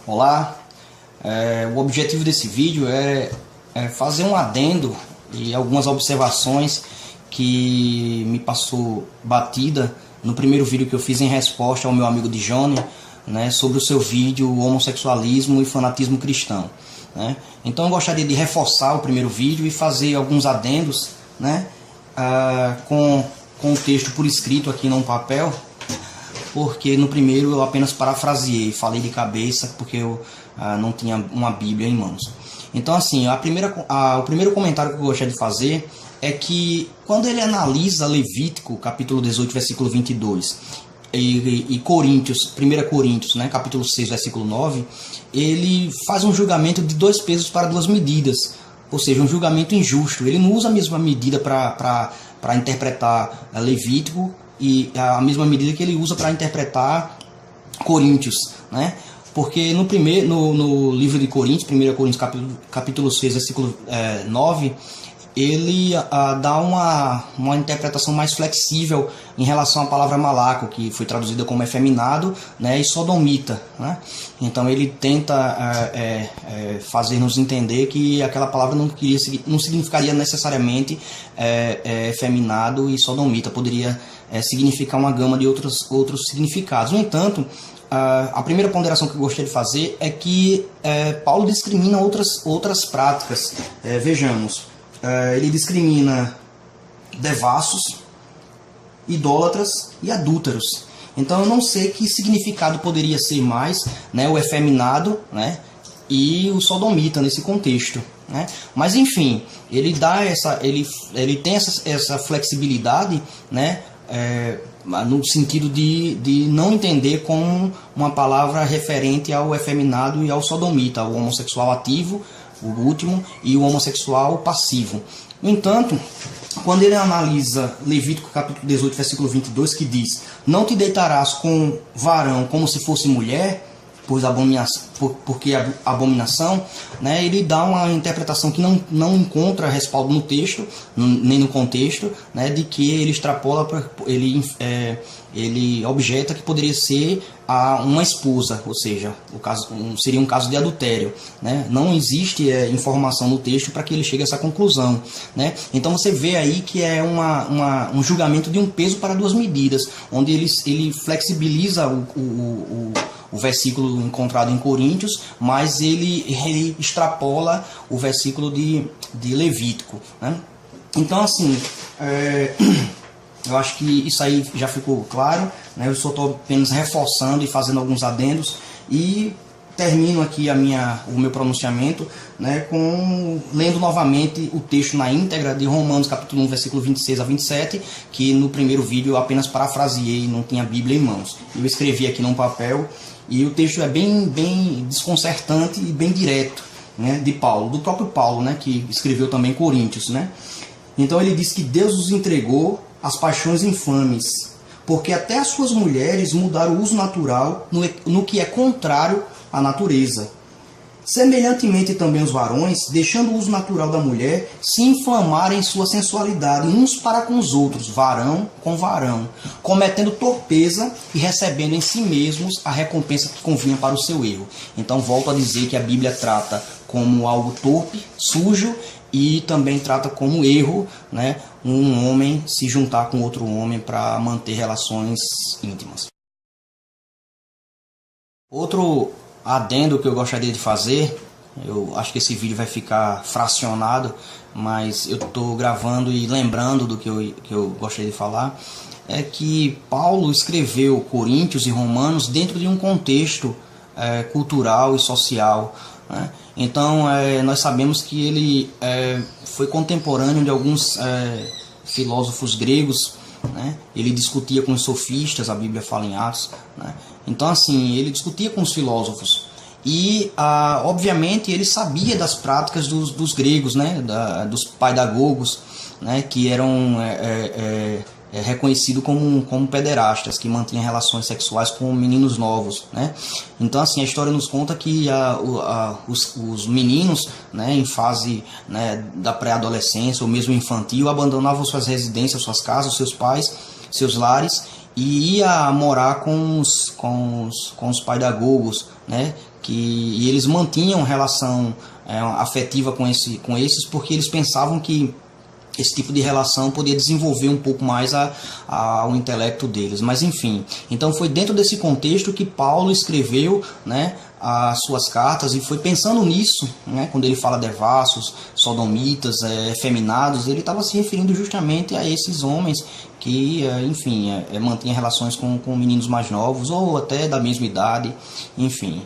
Olá, o objetivo desse vídeo é fazer um adendo e algumas observações que me passou batida no primeiro vídeo que eu fiz em resposta ao meu amigo Dijone, né, sobre o seu vídeo Homossexualismo e Fanatismo Cristão. Né? Então eu gostaria de reforçar o primeiro vídeo e fazer alguns adendos, né, com o texto por escrito aqui num papel, porque no primeiro eu apenas parafraseei, falei de cabeça porque eu não tinha uma Bíblia em mãos. Então assim, o primeiro comentário que eu gostaria de fazer é que quando ele analisa Levítico, capítulo 18, versículo 22, e Coríntios, 1 Coríntios, né, capítulo 6, versículo 9, ele faz um julgamento de 2 pesos para 2 medidas, ou seja, um julgamento injusto. Ele não usa a mesma medida para interpretar Levítico e a mesma medida que ele usa para interpretar Coríntios, né? Porque no livro de Coríntios, 1 Coríntios capítulo 6, versículo 9, ele dá uma interpretação mais flexível em relação à palavra malaco, que foi traduzida como efeminado, né, e sodomita. Né? Então ele tenta fazer-nos entender que aquela palavra não significaria necessariamente efeminado e sodomita, poderia significar uma gama de outros significados. No entanto, a primeira ponderação que eu gostaria de fazer é que Paulo discrimina outras práticas. Vejamos, ele discrimina devassos, idólatras e adúlteros. Então eu não sei que significado poderia ser mais, né, o efeminado, né, e o sodomita nesse contexto. Né? Mas enfim, ele tem essa flexibilidade, né, no sentido de não entender como uma palavra referente ao efeminado e ao sodomita, ao homossexual ativo, o último, e o homossexual passivo. No entanto, quando ele analisa Levítico capítulo 18, versículo 22, que diz: não te deitarás com varão como se fosse mulher, porque abominação, né, ele dá uma interpretação que não encontra respaldo no texto, nem no contexto, né, de que ele extrapola, ele objeta que poderia ser uma esposa, ou seja, seria um caso de adultério. Né? Não existe informação no texto para que ele chegue a essa conclusão. Né? Então você vê aí que é um julgamento de um peso para 2 medidas, onde ele flexibiliza o versículo encontrado em Coríntios, mas ele extrapola o versículo de Levítico. Né? Então assim, eu acho que isso aí já ficou claro, né? Eu só estou apenas reforçando e fazendo alguns adendos, e termino aqui o meu pronunciamento, né, lendo novamente o texto na íntegra de Romanos capítulo 1, versículo 26 a 27, que no primeiro vídeo eu apenas parafraseei, não tinha a Bíblia em mãos. Eu escrevi aqui num papel, e o texto é bem desconcertante e bem direto, né, do próprio Paulo, né, que escreveu também Coríntios. Né? Então ele diz que Deus os entregou às paixões infames, porque até as suas mulheres mudaram o uso natural no que é contrário à natureza. Semelhantemente também os varões, deixando o uso natural da mulher, se inflamarem em sua sensualidade uns para com os outros, varão com varão, cometendo torpeza e recebendo em si mesmos a recompensa que convinha para o seu erro. Então volto a dizer que a Bíblia trata como algo torpe, sujo, e também trata como erro, né, um homem se juntar com outro homem para manter relações íntimas. Outro adendo que eu gostaria de fazer, eu acho que esse vídeo vai ficar fracionado, mas eu estou gravando e lembrando do que eu gostaria de falar, é que Paulo escreveu Coríntios e Romanos dentro de um contexto cultural e social. Né? Então nós sabemos que ele foi contemporâneo de alguns filósofos gregos. Né? Ele discutia com os sofistas, a Bíblia fala em Atos. Né? Então assim, ele discutia com os filósofos e obviamente ele sabia das práticas dos gregos, né? Dos pedagogos, né? Que eram reconhecidos como pederastas, que mantinham relações sexuais com meninos novos. Né? Então assim, a história nos conta que os meninos, né, em fase, né, da pré-adolescência ou mesmo infantil, abandonavam suas residências, suas casas, seus pais, seus lares, e ia morar com os pedagogos, né, e eles mantinham relação afetiva com esses porque eles pensavam que esse tipo de relação podia desenvolver um pouco mais o intelecto deles. Mas enfim, então foi dentro desse contexto que Paulo escreveu, né, as suas cartas, e foi pensando nisso, né, quando ele fala devassos, sodomitas, efeminados, ele estava se referindo justamente a esses homens que, enfim, mantinham relações com meninos mais novos ou até da mesma idade, enfim.